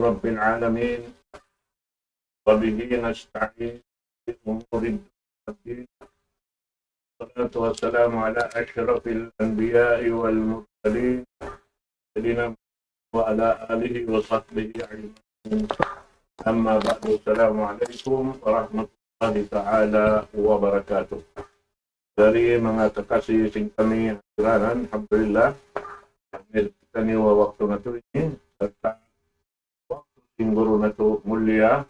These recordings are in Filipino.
رب العالمين وبه نستعين في أمور الدين. والصلاة والسلام على أشرف الأنبياء والمرسلين سيدنا وعلى آله وصحبه أجمعين. أما بعد، السلام عليكم ورحمة الله تعالى wabarakatuh. Dari mga kakasising kami hadiran, alhamdulillah, kita ni waktu na ito serta waktu singguro na ito mulia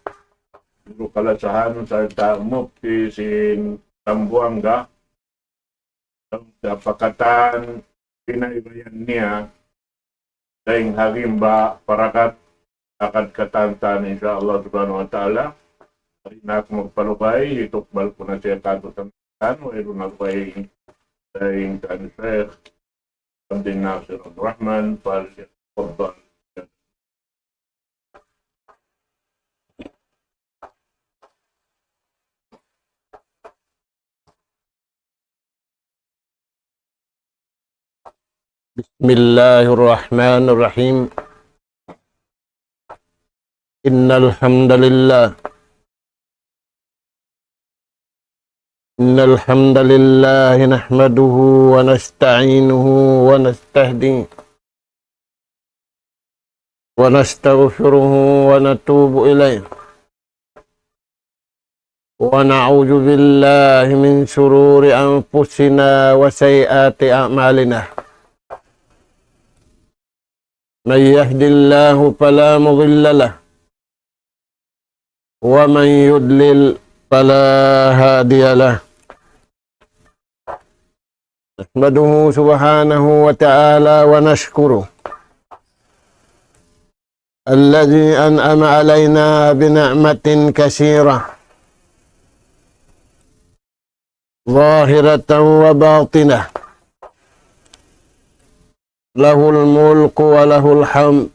guru kalasahan serta mufti sin Zamboanga sa pakatan pinaibayan niya daing harimba parakat akad katantan insyaallah subhanahu wa ta'ala. Hari na ako magpalubay, itukbal ko na siya kanto sa mga mayroon ako ay daing kan-Sheikh Abdul Nasir Abdurrahman فليتفضل. بسم الله الرحمن الرحيم. إن الحمد لله نحمده ونستعينه ونستهديه ونستغفره ونتوب إليه ونعوذ بالله من شرور أنفسنا وسيئات أعمالنا. من يهد الله فلا مضل له ومن يضلل فلا هادي له. نحمده سبحانه وتعالى ونشكره الذي أنعم علينا بنعمة كثيرة ظاهرة وباطنة، له الملك وله الحمد،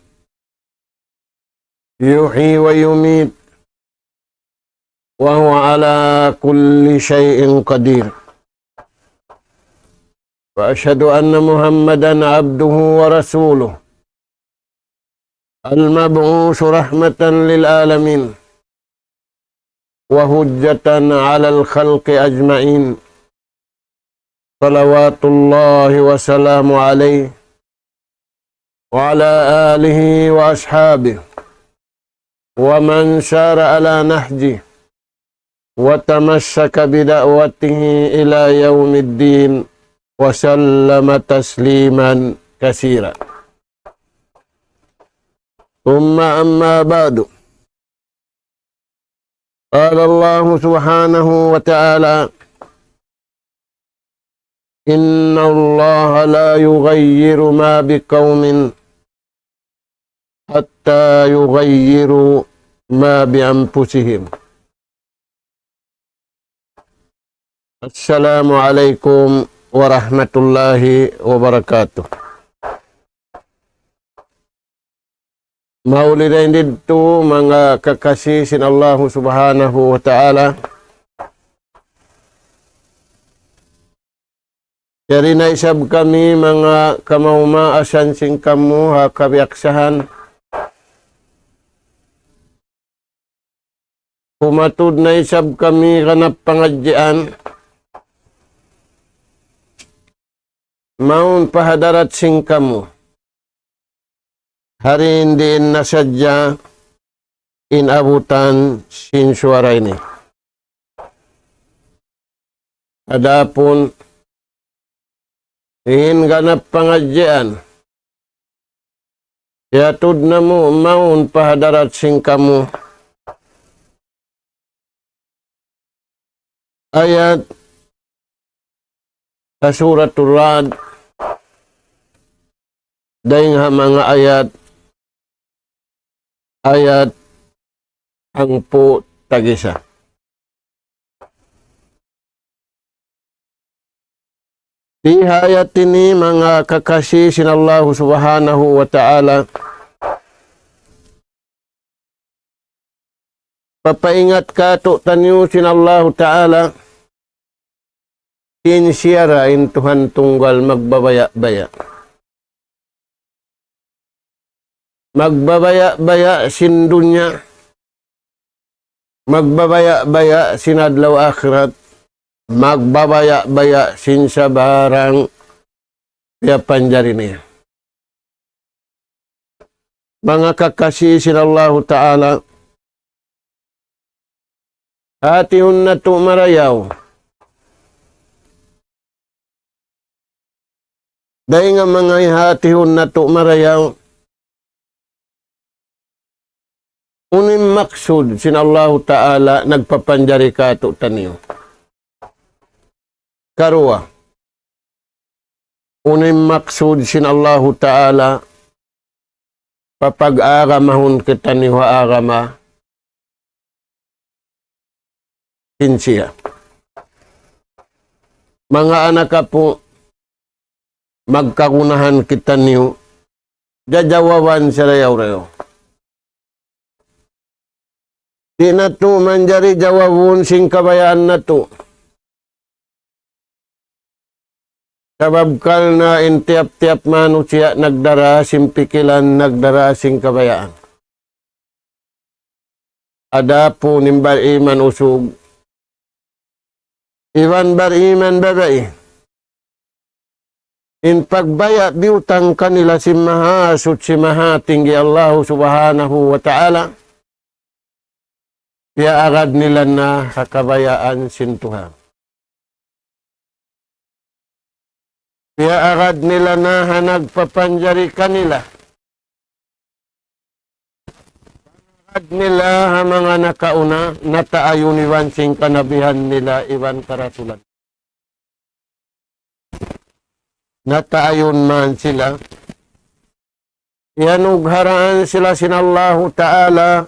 يحيي ويميت وهو على كل شيء قدير. وأشهد أن محمدًا عبده ورسوله المبعوث رحمة للعالمين وهجة على الخلق أجمعين، صلوات الله وسلامه عليه وعلى آله وأصحابه ومن سار على نهجه وتمسك بدعوته إلى يوم الدين وسلم تسليما كثيرا. ثم أما بعد، قال الله سبحانه وتعالى: إن الله لا يغير ما بقوم حتى يغيروا ما بأنفسهم. Assalamualaikum warahmatullahi wabarakatuh. Maulidain dito mga kakasih sin Allah subhanahu wa ta'ala. Dari na isab kami mga kamaumaasan sing kamu hakabiaksahan. Pumatud na isab kami kanap pangadyan. Maun pahadarat sing kamu. Hari hindi nasadya inabutan sin suara ini. Adapun in ganap pangadyan. Yatud na mo maun pahadarat sing kamu. Ayat sa suratul Ra'd daing mga ayat ang po tagisa. Di ayat ini mga kakasih sin Allah subhanahu wa ta'ala, papaingat ka to tanyo sin Allah ta'ala in siyara in Tuhan tunggal magbabaya-baya. magbabaya-baya sin dunya, magbabaya-baya sin adlaw akhirat, magbabaya-baya sin sa barang ya panjari niya. Mga kakasih sin Allah Ta'ala, hatihun na to marayaw. Dahil nga mga hatihun na to marayaw, unim maksud sin Allah Ta'ala nagpapanjari ka to taniyo. Karua, unim maksud sin Allah Ta'ala papag-aramahon kita ni wa-arama kinsiya. Mga anak ka po, magkakunahan kita niyo, jajawawan sa rayaw-rayaw. Di na to manjari jawawun sing kabayaan na to. Sababkal na intiap-tiap manusia nagdara simpikilan nagdara sing kabayaan. Ada po nimbal iman usog. Iwan bariman babae. In pagbaya biutang kanila si maha suci maha tinggi Allah Subhanahu wa Ta'ala. Piaagad nila na kakabayaan sintuhan. Piaagad nila na nagpapanjari kanila. Piaagad nila mga nakauna na taayun iwan sing kanabihan nila iwan karasulan. Nataayon man sila. Yanugharaan sila sinallahu Ta'ala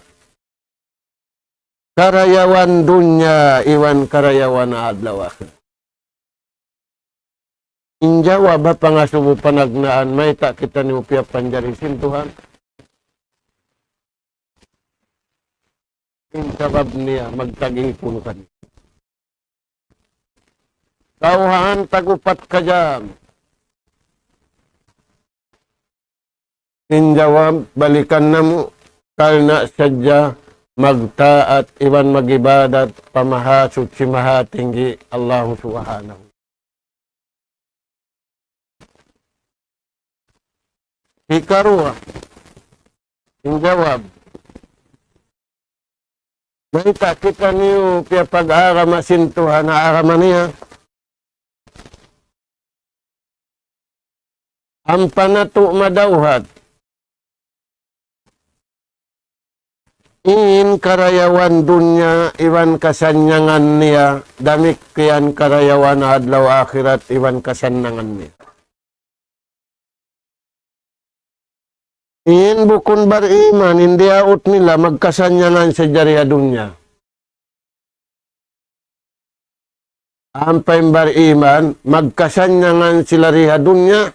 karayawan dunya iwan karayawan adlaw akhir. Injawa ba pangasubo panagnaan may tak kita ni upya panjari sintuhan. Insabab niya magtagipon kan. Kauhaan tagupat kajam. Injawab, balikan namu kalna sadya magtaat iwan magibadat pamaha suci maha tinggi Allah Subhanahu. Ikarua, injawab, Mahita kita niyo pia pag-arama sintuhan na arama niya. Ang panato madawhat. In karayawan dunya iwan kasanyangan niya, damik kiyan karayawan adlaw akhirat iwan kasanyangan niya. In bukun bariman, hindi out nila magkasanyangan sa jariya dunya. Ampay bariman, magkasanyangan sila riha dunya,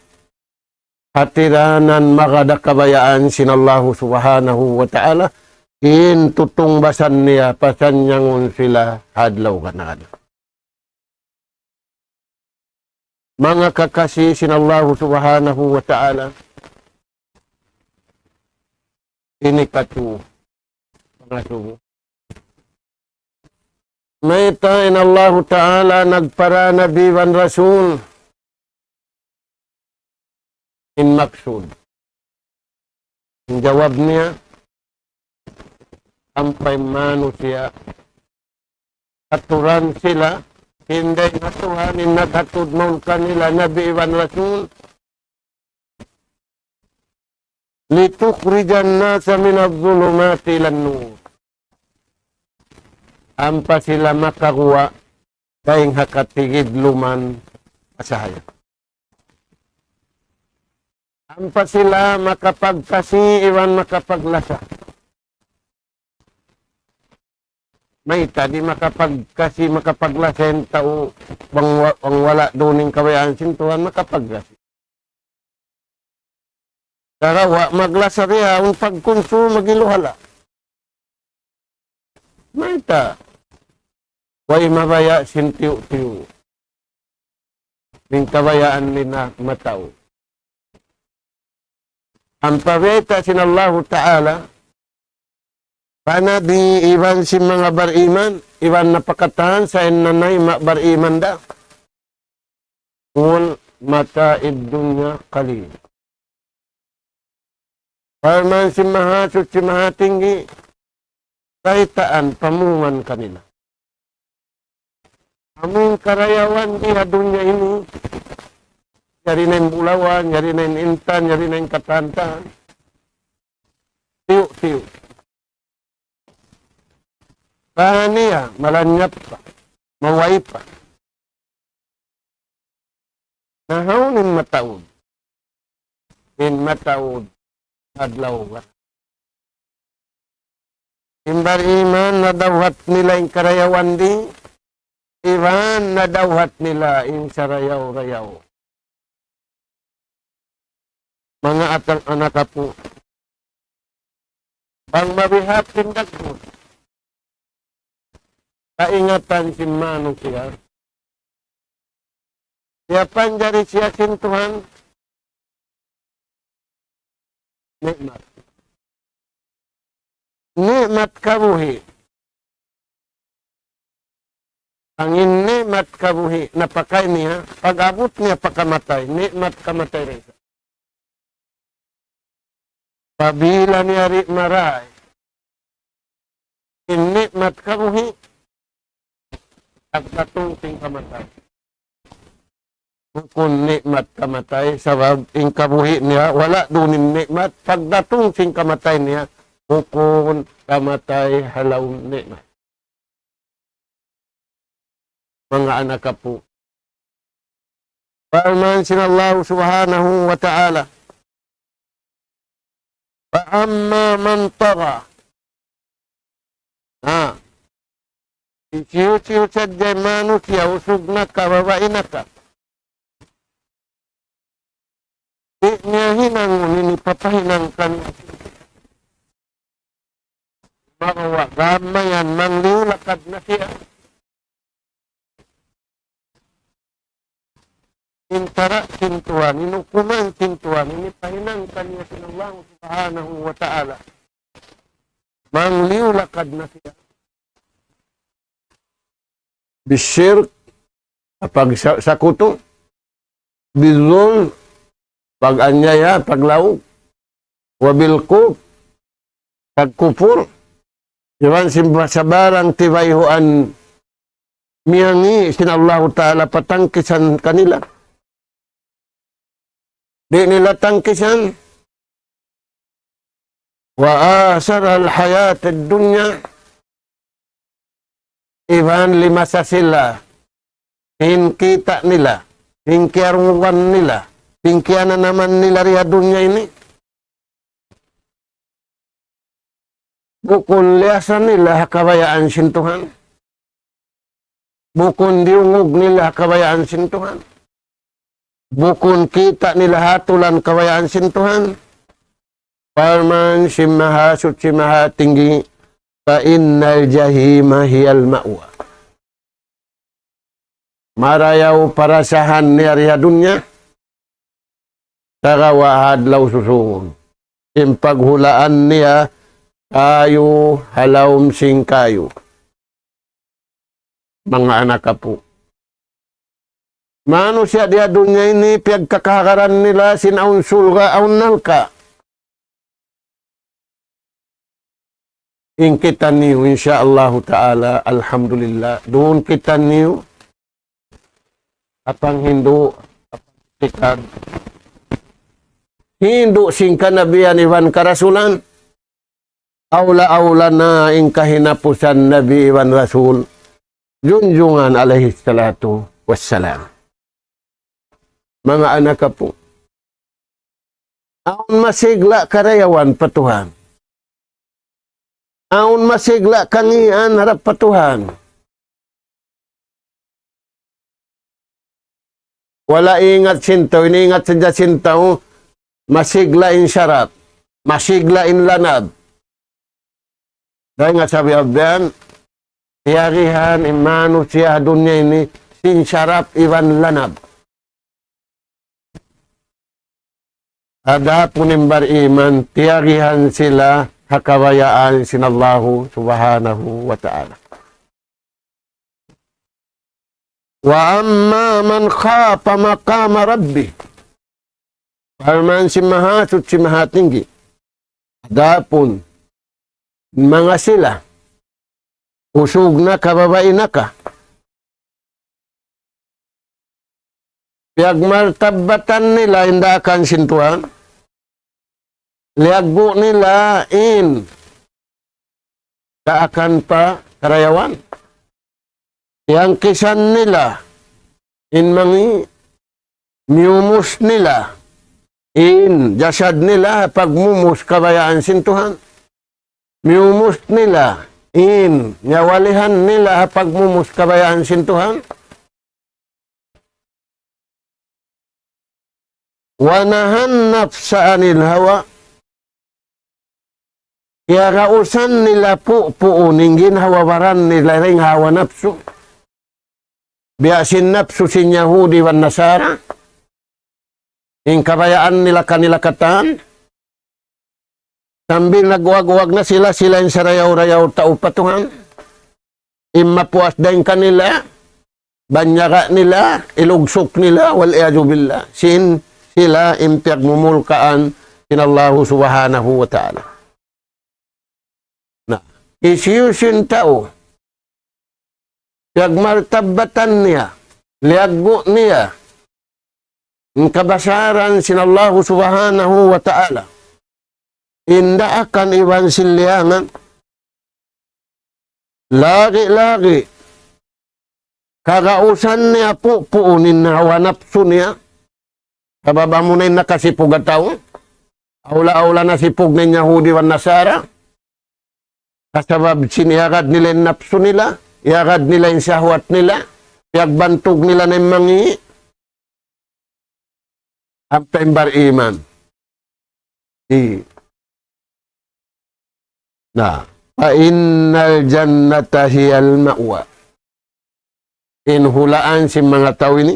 hatiranan makadakabayaan sinallahu subhanahu wa ta'ala, in tutungbasan niya, pasanyangon sila hadlaw kanada. Mga kakasi sinallahu subhanahu wa ta'ala, ini katu pangasubo. May tain Allah Ta'ala nagpara nabi wan rasul in maksud. Ang jawab niya, ampay manusia aturan sila, hindi natuhanin naghatud nun kanila nabi wan rasul. Litukhrijan nasa minadh-dhulumati ilan nur. Ampa sila makakuha dahing hakatigid luman asahaya. Ampa sila makapagkasi iwan makapaglasa. May tadi makapagkasi makapaglasa yung tao ang wala doon yung kawayaan sintuhan makapaglasa. Karawa, maglasarya, ang pagkonsumo magiluhala. Maita. Way mabaya sintiyo-tiyo. Ning kabayaan nina mataw. Ang pabeta sinallahu ta'ala, pana di iwan si mga bariman, iwan napakatahan sa nanay bariman da. Kul mata dunya qalil. Parman si mahasut si mahatinggi, kaitaan pamungan kanila. Aming karayawan di dunya ini, yari na yung bulawan, yari na yung intan, yari na yung katantahan. Tiyo. Kaya niya, malanyap pa, maway pa. Nahawin mataod. In mataod, adlaw ka. Imbar iman, nadawhat nila yung karayawan di, iwan nadawhat nila yung sarayaw-rayaw. Mga atang anak po, pang mabihap tindak mo, kaingatan si Mano siya. Siya panjari siya sintuhan, nikmat. Nikmat kabuhi. Ang nikmat kabuhi, napakay niya, pag-abot niya pagkamatay, nikmat kamatay rin. Pabila niya rin maray, nikmat kabuhi, at katungting kamatay. Kung nikmat kamatay, sabab ing kabuhi niya, wala dunin nikmat, pagdatong sing kamatay niya, kung kamatay halaw nikmat. Mga anak po. Pa'aman sinallahu subhanahu wa ta'ala, fa'amma man taga. Isiyo-siyo sadya manusia, usog na ka, babae na ka. Di niya hinangon, inipapahinang ka niya. Makawa, gamayan, mangliulakad na siya. Intara sintuan, inukuman sintuan, inipahinang ka niya sinallahu subhanahu wa ta'ala. Mangliulakad na siya. Bisyirk, pag sakuto, bizul, pag anyaya, paglaog, wabilkub, pagkupur, iwan simbasabarang tibayhuan miyangi sinallahu ta'ala patangkisan kanila. Di nila tangkisan. Wa asar al-hayat ad-dunya. Iban lima sa sila. Hinkita nila. Hinkiarungan nila. Hinkiana naman nila riya dunya ini. Bukun liasan nila kabayaan sintuhan. Bukun diungog nila kabayaan sintuhan. Bukun kita nila hatulan kawayaan sintuhan. Parman simahasut simaha tinggi. Fa innal jahima hiyal ma'wa. Marayaw parasahan niya riya dunya. Tagawahad law susungon. Impaghulaan niya kayo halawm sing kayo. Mga anak po. Mano siya dia dunya ini pagkakakaran nila sinaunsul ka aunal ka. In kita niyo insyaallah ta'ala alhamdulillah doon kita niyo apang Hindu tikad Hindu sing kanabiyan iwan karasulan aula na ing kahinapusan nabi iwan rasul junjungan alaihi salatu wassalam. Mga anak po, aun masigla karayawan patuhan. Aun masigla kangian harap patuhan. Wala ingat sintaw, iniingat sa sintaw, masigla in syarap, masigla in lanad. Dahil nga sabi abdan, tiyarihan imanu siya dunya ini, sin syarap iwan lanad. Adapunin bariman, tiyagihan sila hakawayaan sinallahu subhanahu wa ta'ala. Wa amma man khafa maqama rabbi. Parman si mahasut si mahatinggi. Adapun mga sila usog na kababain na ka. Piyagmartabatan nila inda akan sintuan. Liagbo nila in kaakan pa karayawan. Yang kisan nila in mangi miumus nila in jasad nila pagmumus kabayaan sintuhan. Miumus nila in nyawalihan nila pagmumus kabayaan sintuhan. Wanahan nafsa anil hawa. Kaya kausan nila puunin ginhawawaran nila ring hawa nafsu. Biasin nafsu sin Yahudi wan Nasara. Yung kabayaan nila kanila katan. Sambil nagwag-wag na sila yung sarayaw-rayaw taupatuhan. Imapuas din kanila. Banyara nila. Ilugsok nila. Wal-iyadu billah. Sila impyag mumulkaan sinallahu subhanahu wa ta'ala. Na, isiyusin tao, piyagmartabatan niya, liagbo niya, ang kabasaran sinallahu subhanahu wa ta'ala, inda akan iwan silyangan, lagi-lagi, kagausan niya puunin na hawanapso niya, kababa mo na yung nakasipog at tao. Aula-aula na sipog ng Yahudi wan Nasara. Kasabab siniyagad nila yung napso nila. Iyagad nila yung sahwat nila. Piagbantog nila ng mangi. Ang pembar iman. Na. Fa'innal jannata hiyal ma'wa. Inhulaan si mga tao ini.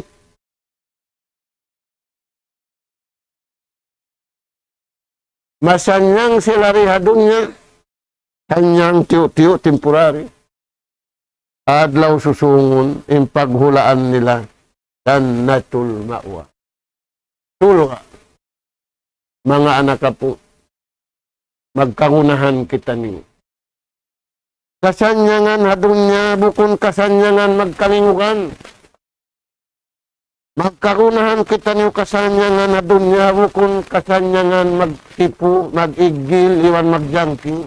Masanyang sila rihadunya, kanyang tiyo-tiyo temporary. Adlaw susungon, yung paghulaan nila, jannatul ma'wa. Tulga, mga anak po, magkangunahan kita ni. Kasanyangan hadunya, bukon kasanyangan magkalingugan. Magkarunahan kita niyo kasanyangan na dunya, bukon kasanyangan magtipu, magigil, iwan magjangking.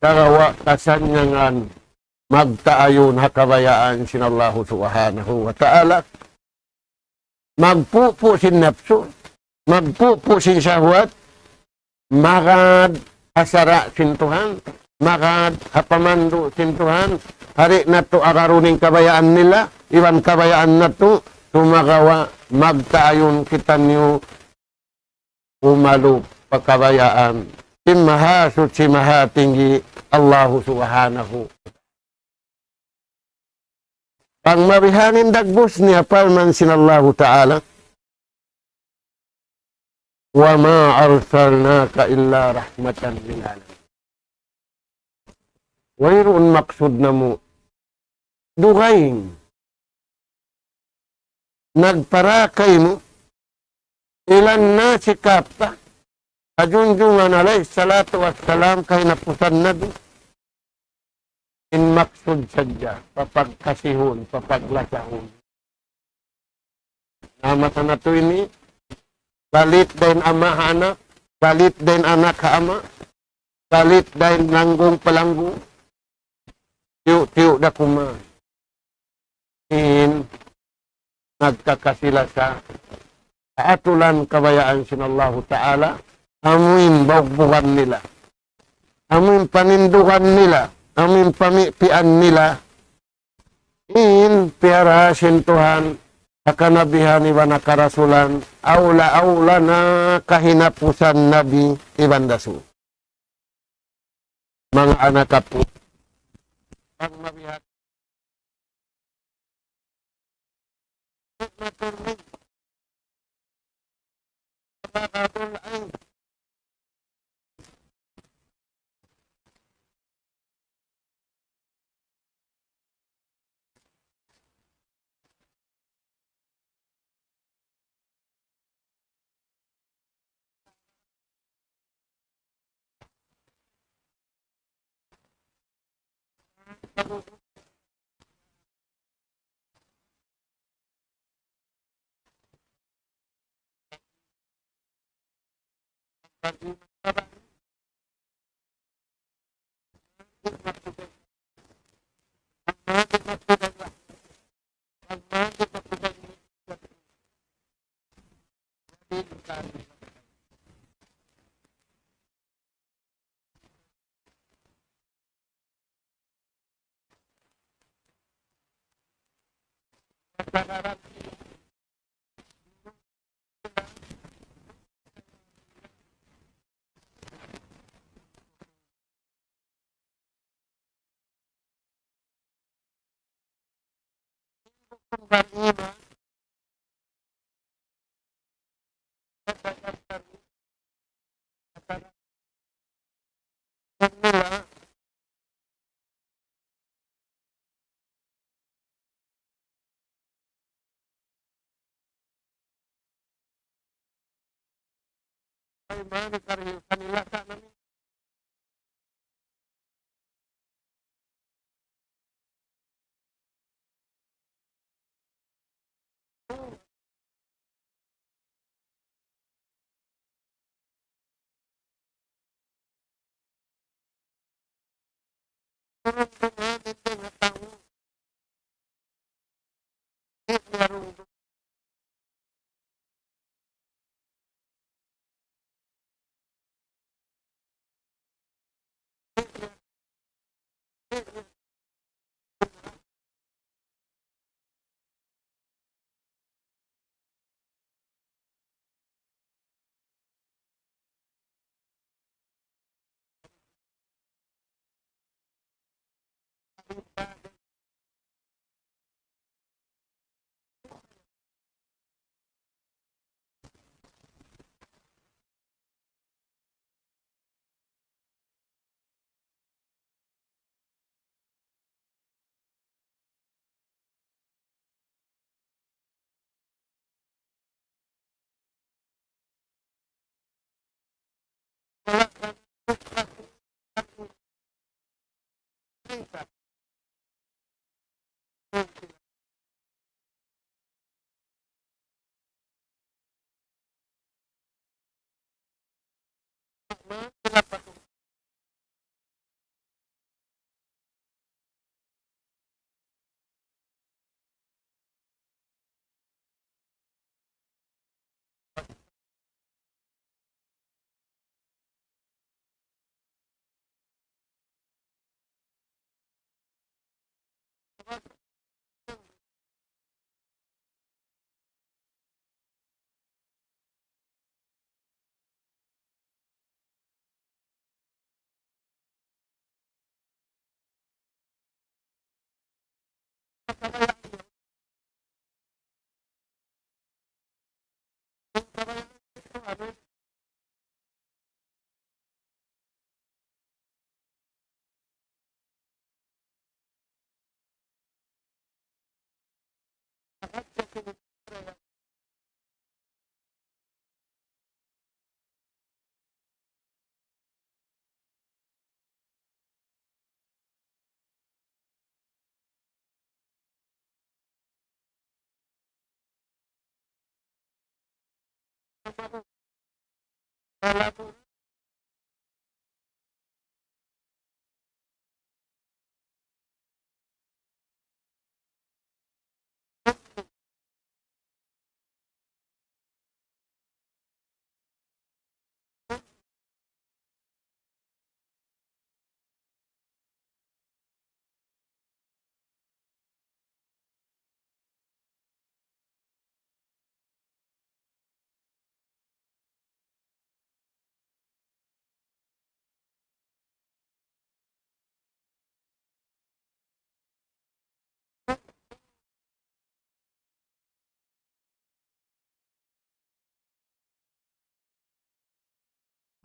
Karawa kasanyangan magtaayon hakabayaan sinallahu subhanahu wa ta'ala. Magpupo sin napso, magpupo sin syahwat, magad asara sin Tuhan, magad hapamando sin Tuhan. Hari na to araruning kabayaan nila, iwan kabayaan na to, tumagawa, magtaayon kita niyo, umalo pagkabayaan. Simahasut si mahatinggi, Allahu subhanahu. Pang mabihanin dagbos niya, palman sinallahu ta'ala, wa ma arsalnaka illa rahmatan lil alamin. Wayroon maksud na mo, dugayin, nagparakay mo, ilan na si Kapta, kajunjungan alayhi salatu wassalam kay napusan nabi, in maksud sadya, papagkasihon, papaglasahon. Namata na to ini, balit din ama anak, balit din anak ama, balit din langgong palanggo, tiyo da kuma. In nagkakasila sa atulan kabayaan sinallahu ta'ala, amuin bawbuhan nila, amuin paninduhan nila, amuin pamipian nila, in piarasin Tuhan, akanabihan iban nakarasulan, aula-aula na kahinapusan nabi iban dasu. Mga anak po, pag mabihat,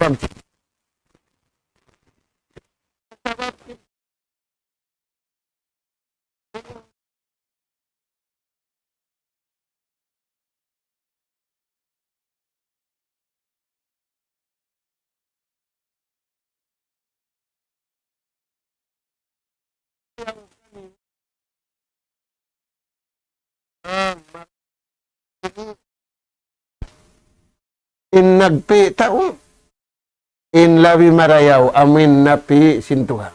Pag in nagpi tao, in lawi marayaw, amin napi sintuhan.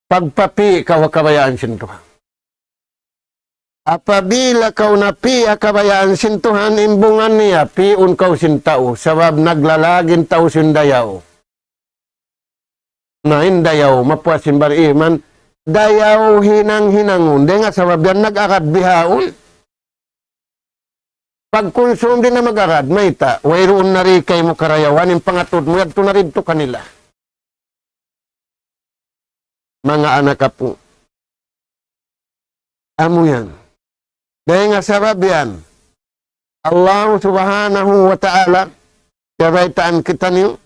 Pagpapi kabayaan sintuhan. Apabila kau napi kabayaan sintuhan, imbungan niya, piun kau sintao, sabab naglalagin tao sindayaw. Na indayaw, mapuasin bariman, dayaw hinang-hinangun, di nga sabab yan nag-akad bihaon. Pagkonsum din na mag-arad, may ta, wayroon na rin kay mo karayawan, yung pangatod mo, yagto na rin to kanila. Mga anak ka po. Amo yan. Dahil nga sabab yan, Allah subhanahu wa ta'ala, kabaitaan kita niyo,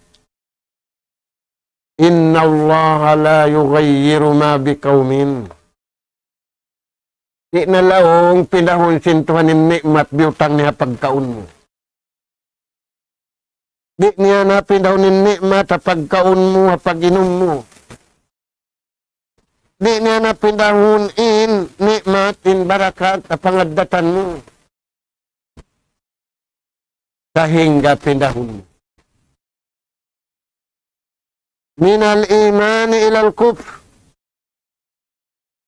Inna Allah la yughayyiru ma biqaumin. Di na laong pinahon sintuhan ng nikmat biutang niya pagkaon mo. Di niya na pinahon ng nikmat pagkaon mo, pag-inom mo. Di niya na pinahon in nikmat, in barakat, pangadatan mo. Kahingga pinahon mo. Minal imani ilal kufr.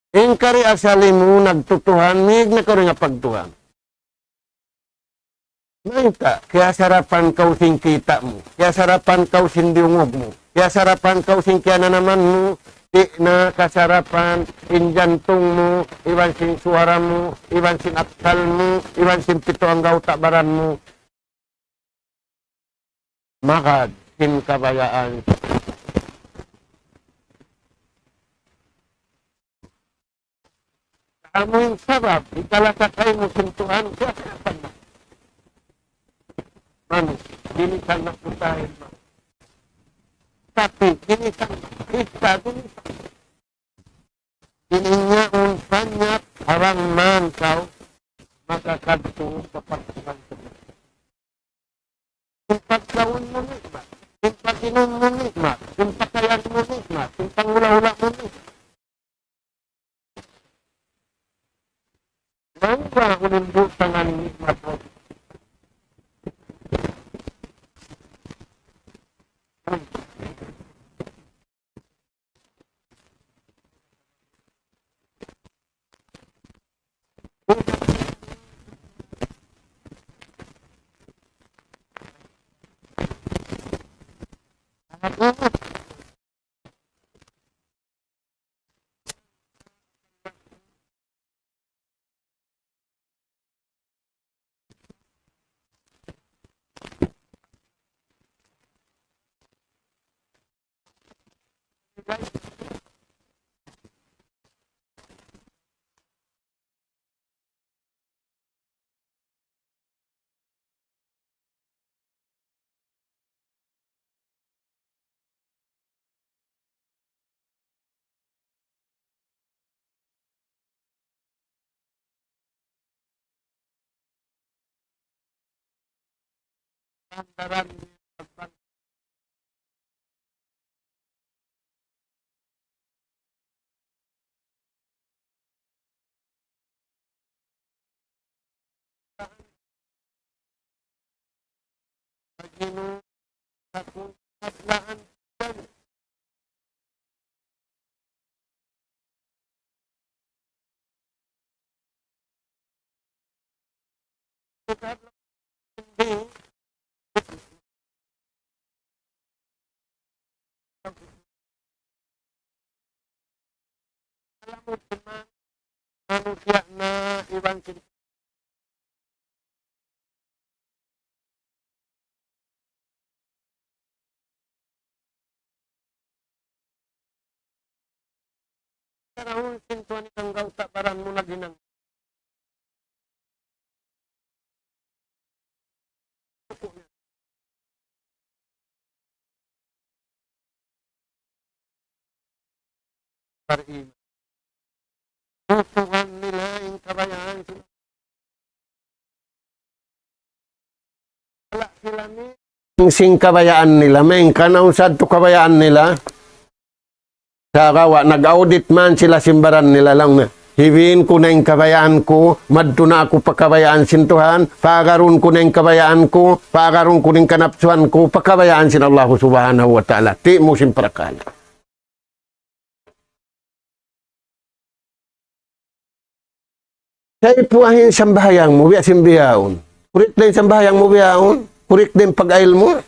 Ingkari asali mo nagtutuhan, mig na ko rin nga pagtuhan. Maita, kaya sarapan kau sing kita mo, kaya sarapan kau sing diungog mo, kaya sarapan kau sing kaya na naman mo, di na kasarapan, injantong mo, iwan sing suara mo, iwan sing akal mo, iwan sing pito ang gautabaran mo. Maka, sin kabayaan. Amo yung sabab, ikalasakay mo sintuhan, kaya sarapan mo. Mano, dinisan na putahin mo. Tapi, dinisan na, kita, dinisan. Dininya unsanyap, harang man kau, makakadto sa pagkakan ko. Yung pagkawin mo nikmat, yung pag-inom mo nikmat, yung pakayan mo nikmat, yung pangula-hula mo nikmat. Bangga ako ng butangan nikmat mo. Antaran pagpag pag-inom sa kung katlaan yan. Hindi, alam mo naman, manusia na ibang sintuhan. Karahon sintuhan ng gauta parang mo na ginang. pariman. Tutuhan nila yung kabayaan sila. Wala sila ni sing kabayaan nila, may kanausad to kabayaan nila. Sa kawa, nag-audit man sila simbaran nila lang na. Hibiin ko na yung kabayaan ko, madto na ako pakabayaan sintuhan, pagaron ko na yung kabayaan ko, pagaron ko na yung kanapsuhan ko, pakabayaan sin Allah subhanahu wa ta'ala. Ti mo simprakala. Sa ipuahin sambahayang mo, biya simbiyaon. Kurik din sambahayang mo biyaon, kurik din pag-ail mo.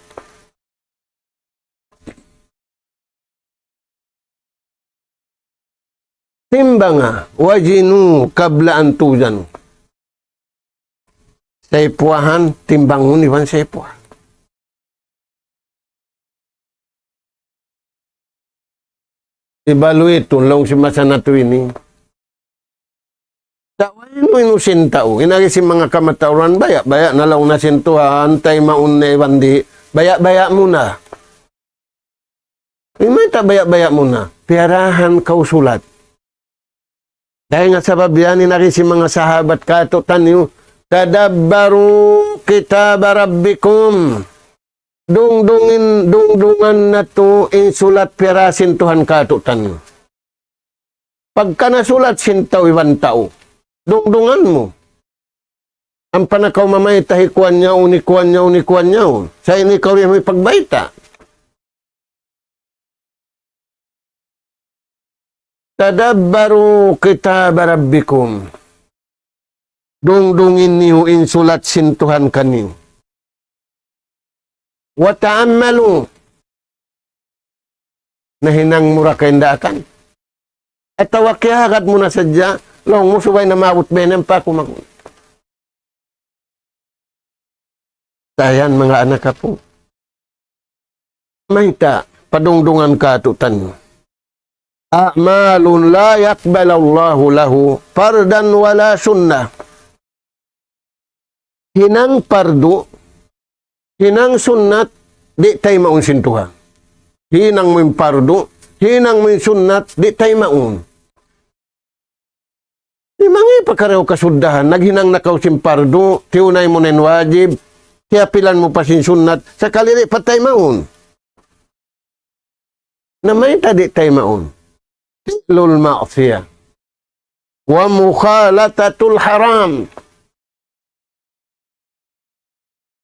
Timbanga, wajinu kablaan tujan. Sa ipuahan, timbangon iwan sa ipuahan. Ibaluit, tulong si Masanato ini. Tawain mo inusin tao. Inagi si mga kamatauran, baya na lang na sintuhan, tay maunne bandi, baya muna. Imay ta baya muna. Piarahan kausulat. Dahil nga sa babiyanin na rin si mga sahabat katutan niyo, tadabbaru kitab rabbikum. Dungdungan na to insulat pirasin Tuhan katutan niyo. Pagka nasulat sintaw iwan tao, dungdungan mo. Ang panakaw mamay tahikuan niya, unikuan niya. Sa inikaw rin may pagbaita. Tadabbaru kitab rabbikum. Dungdungin niyo insulat sintuhan kaniyo. Wa ta'ammalu. Nahinang mura kaindakan. At tawakyahagat mo na sadya. Long mo subay na maabot benem pa kumakun. Tayan mga anak ka po. Mahita, padungdungan katutan mo. A'malun la yakbalallahu lahu fardan wala sunnah. Hinang pardo, hinang sunnat, di tayo maun sintuha. Hinang mo yung pardo, hinang mo yung sunnat, di tayo maun. Di mangi pagkareho kasundahan, naghinang nakaw sin pardo, tiunay mo na wajib, kaya pilan mo pa sin sunnat, sa kaliri pa tayo maun. Na may tadi tayo maun. Tilul ma'asiyah wa mukhalatatul haram.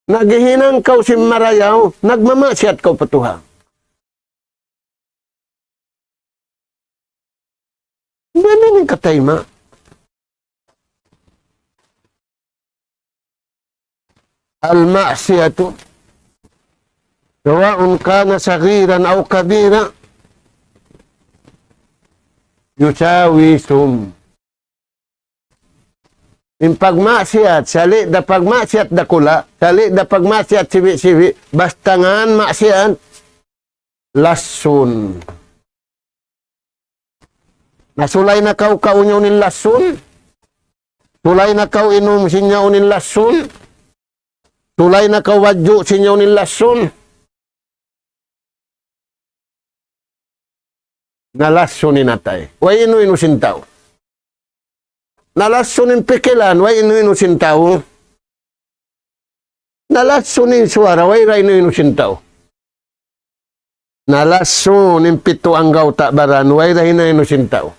Naghihinang kau si marayaw, nagmamasyat kau patuha. Ganun yung katayma. Al-ma'siyatu sawa'un kana saghiran aw kabira yusawi sum. Yung pagmaksiyat, sali da pagmaksiyat da kula, sali da pagmaksiyat siwi-siwi, bastangan maksiyat, lasun. Nasulay na kau kaunyaw nin lasun? Sulay na kau inum sinyaw nin lasun? Sulay na kau wadyo sinyaw nin lasun? Nalasun natay. Way inu sintaw. Nalasun pikilan, way inu sintaw. Nalasun suara, way inu sintaw. Nalasun pito ang gauta baran, way inu sintaw.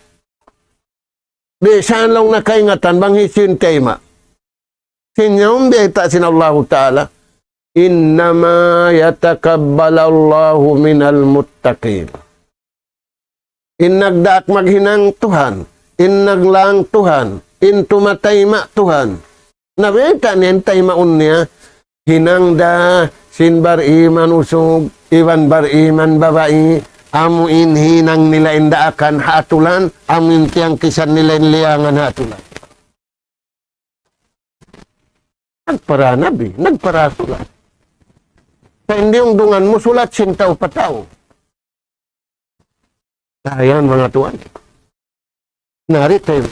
Di saan lang nakaingatan bang hisintayma. Sinyong biyata sin Allah Ta'ala. Innama yatakabbalallahu minal muttaqin. Inagdaak maghinang Tuhan, inaglang Tuhan, intumatayma Tuhan. Nabita niyan taymaun niya, hinang da, sinbar iman usog, iwan bar iman babae, amuin hinang nila indaakan hatulan, amin tiyang kisan nila inliangan hatulan. Nagpara nabi, nagpara sulat. Sa hindi yung dungan mo, sulat sintaw pataw. Ayan mga tuan. Nari tayo.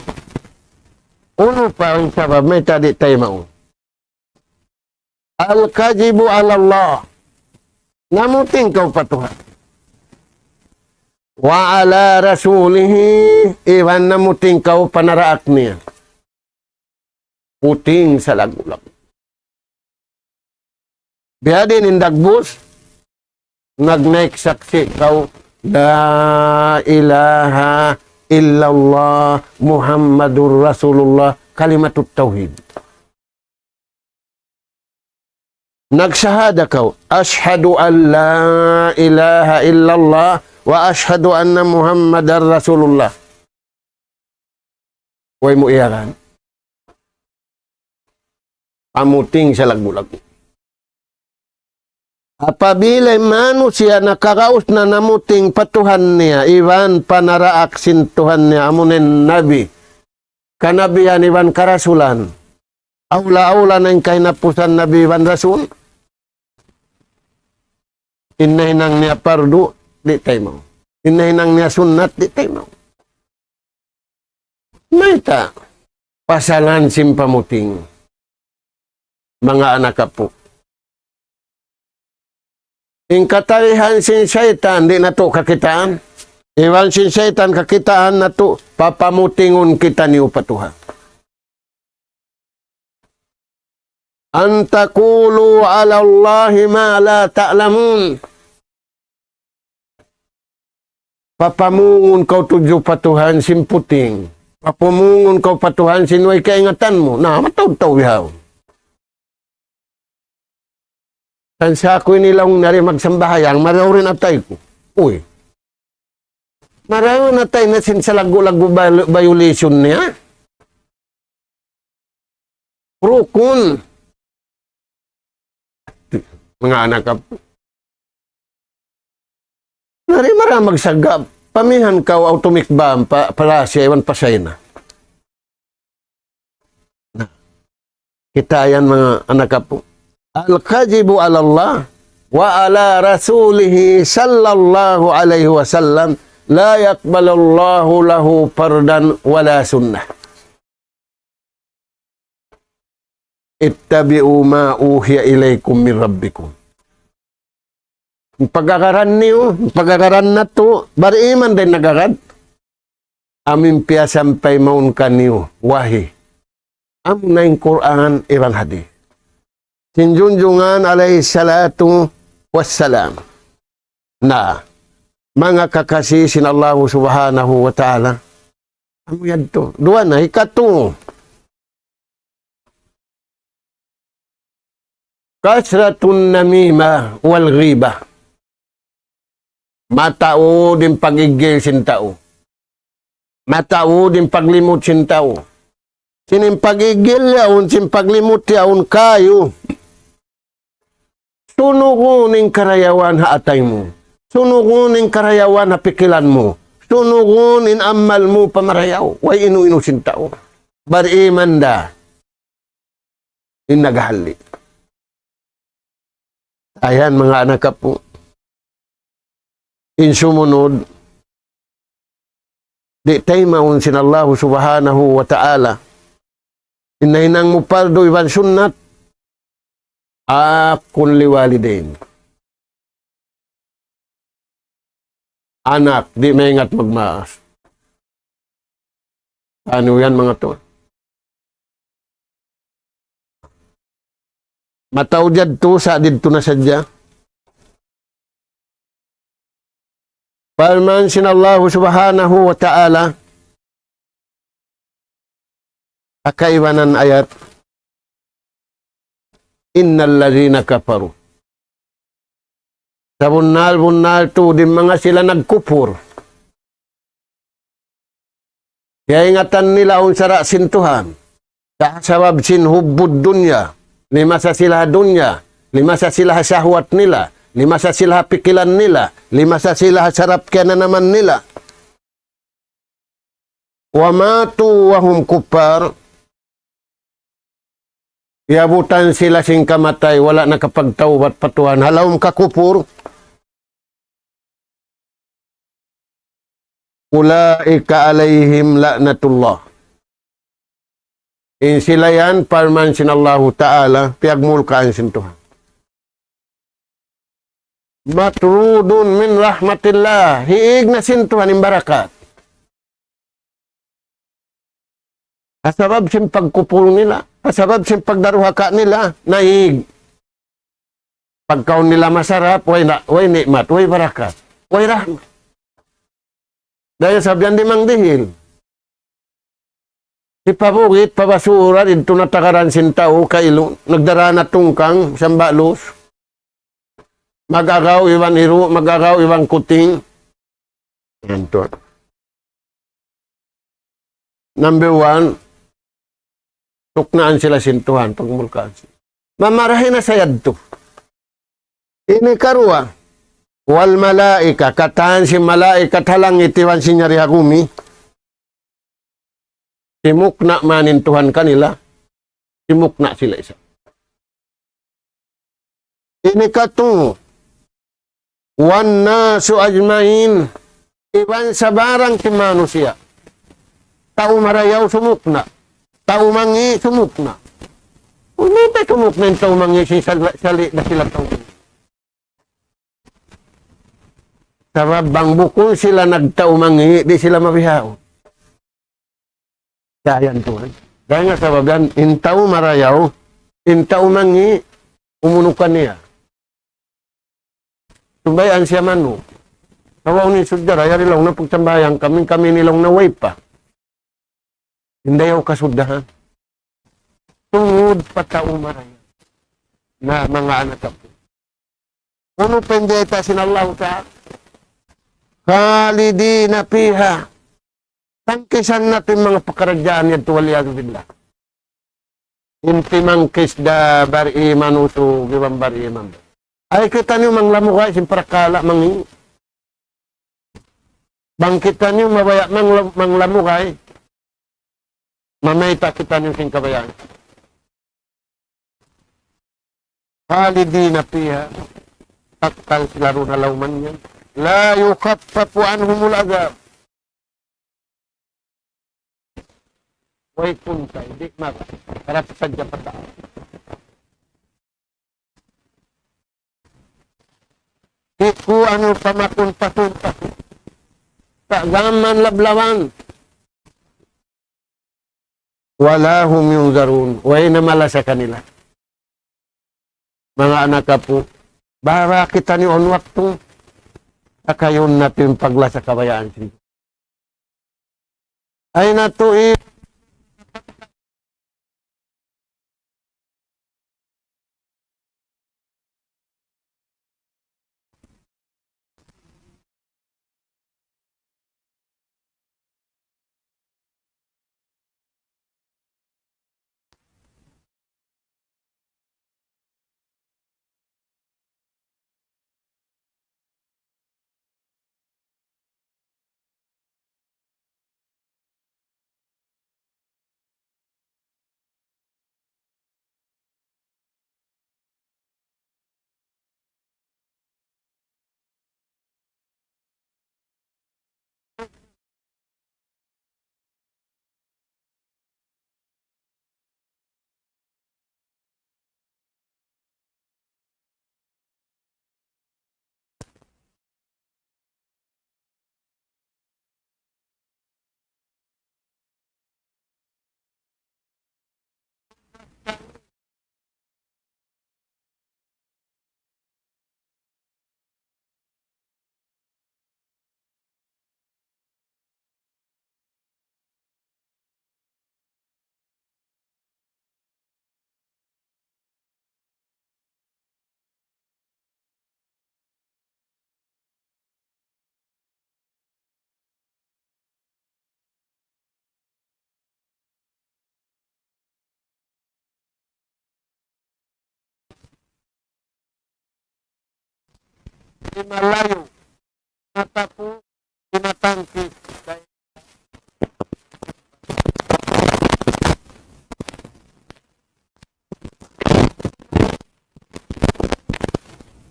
Uno pa ang sabab, may tadi tayo maun. Al-kajibu ala Allah. Namuting kau patuhan. wa ala rasulihi iwan na muting kau panaraak niya. Puting sa lagulag. Biya din indagbus, nag-next saksi kau, la ilaha illallah Muhammadur Rasulullah, kalimatut tauhid. Nagsahada kau, ashhadu an la ilaha illallah wa ashhadu anna Muhammadar Rasulullah. Huwag mo iyakan. Pamuting sa lagu-lagu. Apabila manu siya nakaraos na namuting patuhan niya, iwan panaraak sintuhan niya, amunin nabi, kanabihan iwan karasulan, aula-aula na yung kainapusan nabi iwan rasul, inahinang niya pardu, di tayo mo. Inahinang niya sunat, di tayo mo. Maita, pasalan simpamuting, mga anak po. In katarihan sin syaitan, di na to kakitaan. Iwan sin syaitan kakitaan na to, papamutingon kita ni upatuha. Antakulu ala Allahi ma la ta'lamun. Papamungon kau tujuh patuhan sin puting. Papamungon kau patuhan sin way kaingatan mo. Na, mataw-taw yaw. Tansa ko nilang nari magsambahayang, maraw rin atay ko. Uy, maraw na tayo na sa lagu-lagu violation niya. Rukun. Mga anak ka po. Nari mara magsagab. Pamihan ka automik ba para siya iwan pasay na. Kita yan mga anak ka po. Al-kajibu ala Allah wa ala rasulihi sallallahu alaihi wasallam la yakbalallahu lahu fardan wala sunnah. Ittabi'u ma uhiya ilaykum min rabbikum. Pagkakaran niyo, pagkakaran na to, bariman din nagarad. Amin piya sampay maun kaniyo, wahi. Amun na yung Quran, iran hadith. Sinjunjungan alaihi salatu wassalam na mga kakasi sin Allah subhanahu wa ta'ala. Ano yan to? Dua na, ikato. Kasratun namima wal ghiba. Matao din pagigil sin tao. Matao din paglimot sin tao. Sining pagigil yaon, sin paglimot yaon kayo. Sunugunin karayawan haatay mo. Sunugunin karayawan hapikilan mo. Sunugunin amal mo pamarayaw. Way inu-inu sin tao. Bari manda. Inaghali. Ayan mga anak ka po. Insumunod. Di tayo maun sin Allah subhanahu wa ta'ala. Inahinang mo pardo iwan sunnat. Akun liwalidain. Anak, di maingat magmaas. Ano yan mga to? Matawjad to sa dito na sadya. Parman sin Allah subhanahu wa ta'ala. Kakaiwanan ayat. Innal ladhina kafaru. Sa bunal to, di mga sila nagkupur. Kaya ingatan nila ang sara sintuhan. Sabab sin hubbud dunya. Lima sa sila dunya. Lima sa sila syahwat nila. Lima sa sila pikilan nila. Lima sa sila sarap kaya na naman nila. Wa matu wa hum kuffar. Iabutan sila sing kamatay, wala nakapagtawbat patuhan. Halawm kakupur. Ulaika alayhim la'natullah. In sila yan, parman sin Allah Ta'ala, piagmulkaan sin Tuhan. matrudun min rahmatillah. Hiig na sintuhan ng barakat. Kasabab sim pagkupul nila. Kasabab sim pagdaruhaka nila. Naig. Pagkaon nila masarap, way nikmat, way barakat, way rahmat. Dahil sabihan di mang dihil. Ipabugit, pabasura, dito natakaran sintao, kailo, nagdara na tungkang, sambalos. Magagaw, iwan hiro, magagaw, iwan kuting. Ito. Number 1, tuknaan sila sintuhan, pagmulkaan sila. Mamarahin na sayad to. Ini karua. Wal malaika, katahan si malaikat halang itiwan si nyari hagumi. Simukna manin Tuhan kanila. Simukna sila isa. Ini katung. Wan nasu ajmain. Iwan sa barang ti manusia. Tao marayaw sumukna. Tao mangi sumukna. Hindi ba sumukna yung tao mangi sali na sila tao. Sabab bang bukol sila nagtao mangi, di sila mabihaw. Dayan Tuhan. Dahil nga sabab yan, intaw marayaw, intaw mangi, umunukan niya. Tumbayan siya manu. Kawaw ni Sudara, yari lang na pagtambayan, kami nilang naway pa. Hindi ako kasudahan. Tungod patao marayaw. Na mga anak ako. Uno pendeta sinallahu ta'ala. Khalidina fiha. Tangkisan natin mga pakaradyaan yan tuwaliyado billah. Inti mangkis da bari manuso giwang bari imam. Ay kita niyo manglamukay simprakala mangi. Bangkitan niyo mabaya manglamukay. Mamayta kita niyo sing kabayaan. Khalidina fiha. Taktal sila ro na lauman yan. La yukaffafu anhumul azab. Way punta, hindi maka. Harap sadya patao. Iku ano pamakun pasunta. Tagaman lablawan. Wala hum yunzarun. Way na mala sa kanila. Mga anak po, bara kita ni on waktu. Akayon natin pagla sa kabayaan siya. Ay natuin. Di malayo. Mata po, tinatangkis.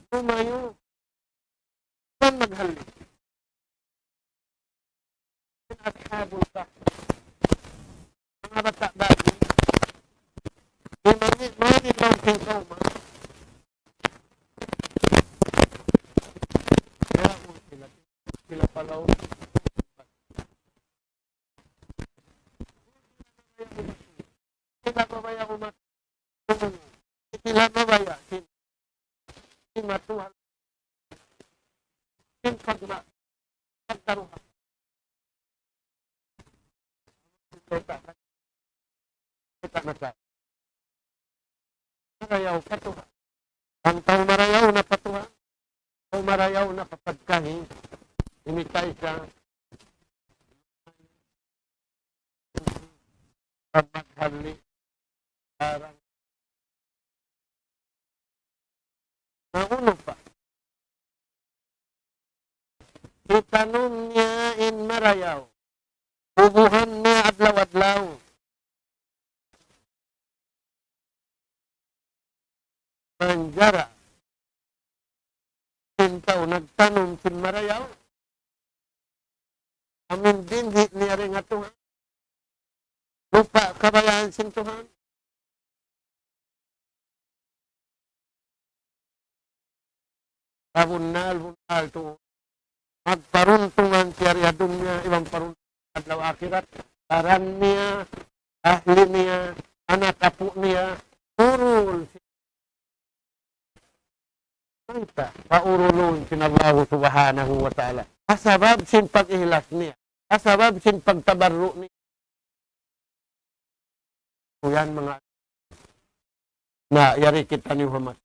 Tumayo. Saan maghalik? Ashabul kahf. Mga bata dati. Mani lang tingkaw man. sila palaw. Sila babaya umat. Sila babaya. Si matuhan. Sin pagtaruhan. Kita nasa. Marayaw patuhan. Ang tao marayaw na patuhan. Tao marayaw na papagkahin. Imitay siya. Pagmaghali. Parang. Nauno pa. Itanong niya in marayaw. Ubuhan niya adlaw-adlaw. Manjara. Sintaw nagtanong sin marayaw. Amin din niya rin nga Tuhan. Lupa kabayaan sin Tuhan. Bunal to. Magparuntungan siya riyadong niya, ibang paruntungan adlaw akhirat. Karan niya, ahli niya, anak apo niya, urul. Kita, paurulun sin Allah subhanahu wa ta'ala. Asabab sin pag-ihlas niya. Asabab sin pagtabarro niya. So yan mga na yari kita ni Muhammad.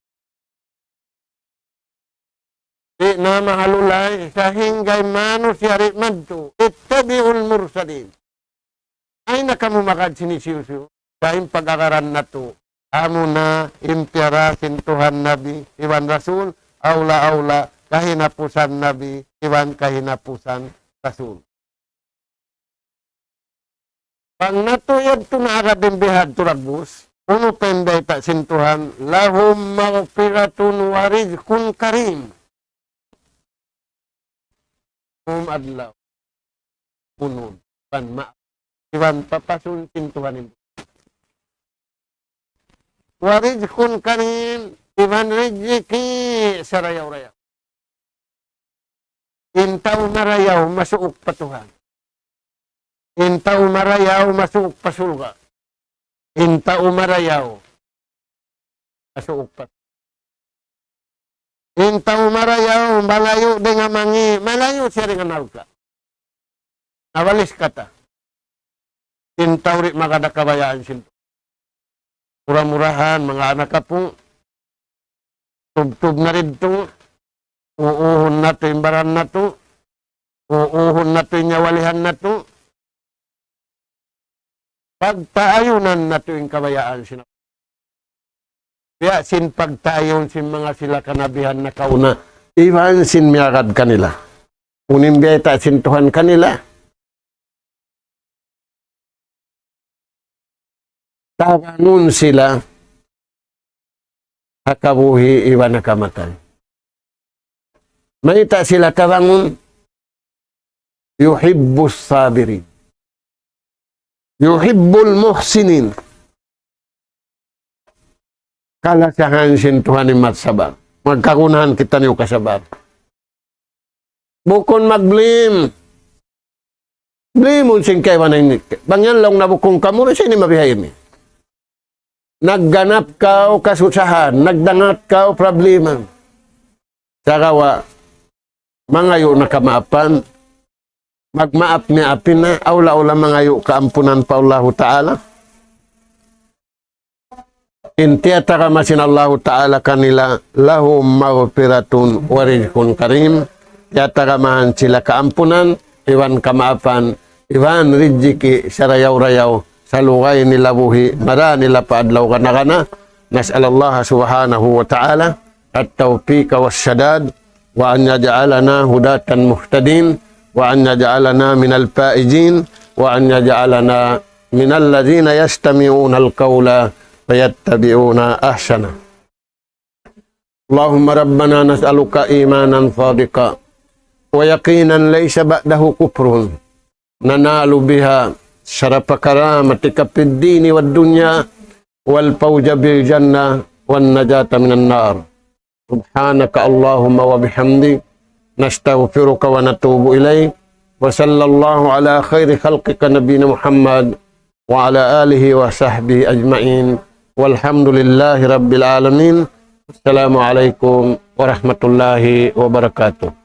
Di na mahalulay sa hinggay manus yari madto. Ittabi'ul mursalin. Ay nakamumakad sinisiusiu. Dahil pag-akaran na to. Amo na impyara sintuhan Nabi, iwan Rasul, aula-aula, kahinapusan Nabi, iwan kahinapusan Rasul. Pag natuyad to na agadimbihad to ragbus, uno penday ta sintuhan, lahum maghfiratun wa rizqun karim. Adlaw. Unod. Panma. Iwan papasun sintuhan ito. Warizkun karim. Iwan rizki sarayaw-rayaw. Intaw marayaw masuok patuhan. Intaw marayaw masuok pasulga. Intaw marayaw masuok patuhan. Intaw marayaw, malayo din nga mangi, malayo siya rin nga narka. Nawalis ka ta. Intaw rin makadakabayaan sinto. Murah-murahan, mga anak ka po. Tub-tub na rin to. Uuhon na to, imbaran na to. Uuhon na to, inyawalihan na to. Pagpaayunan na to yung kabayaan sinto. Kaya sin pagtayon sin mga sila kanabihan na kauna, iwan sin miyakad kanila. Unimbeta sin Tuhan kanila. Tawangun sila, hakabuhi iwan nakamatay. Maita sila tawangun, yuhibbus sabirin. Yuhibbul muhsinin. Kalasahan sin Tuhan ni matsabar. Magkakunahan kita niyo kasabar. Bukon magblim. Blimon sin kay wanay. Bangyan lang na bukong kamuro sin ni mabihayin ni. Nagganap ka o kasusahan. Nagdangat ka o problema. Sakawa, mangayo na kamaapan. Magmaap niya apin na. Aula-ula mangayo kaampunan pa Allah Ta'ala. Intiyata ka masin Allah Ta'ala kanila lahum maghfiratun wa rizqun karim. Yata ka mahan sila kaampunan, iwan kamaapan, iwan rizki sarayaw-rayaw sa lugay nila buhi, mara nila paadlaw kana-kana. Nas'al Allah subhanahu wa ta'ala at-tawfiq wa syadad wa an yaj'alana hudatan muhtadin wa an yaj'alana minal faizin wa an yaj'alana minal ladzina yastami'una al-qawla fayattabi'una ahsana. Allahumma rabbana nas'aluka imanan sadiqa wa yaqinan laysa ba'dahu kufrun nanalu biha syarafa karamatika fid dini wad dunya wal fawza bil jannah wan najata minan nar. Subhanaka Allahumma wa bihamdik nastaghfiruka wa natubu ilaik. Wa sallallahu ala khairi khalqika nabiyina Muhammad wa ala alihi wa sahbihi ajma'in. Walhamdulillahi rabbil alamin. Assalamualaikum warahmatullahi wabarakatuh.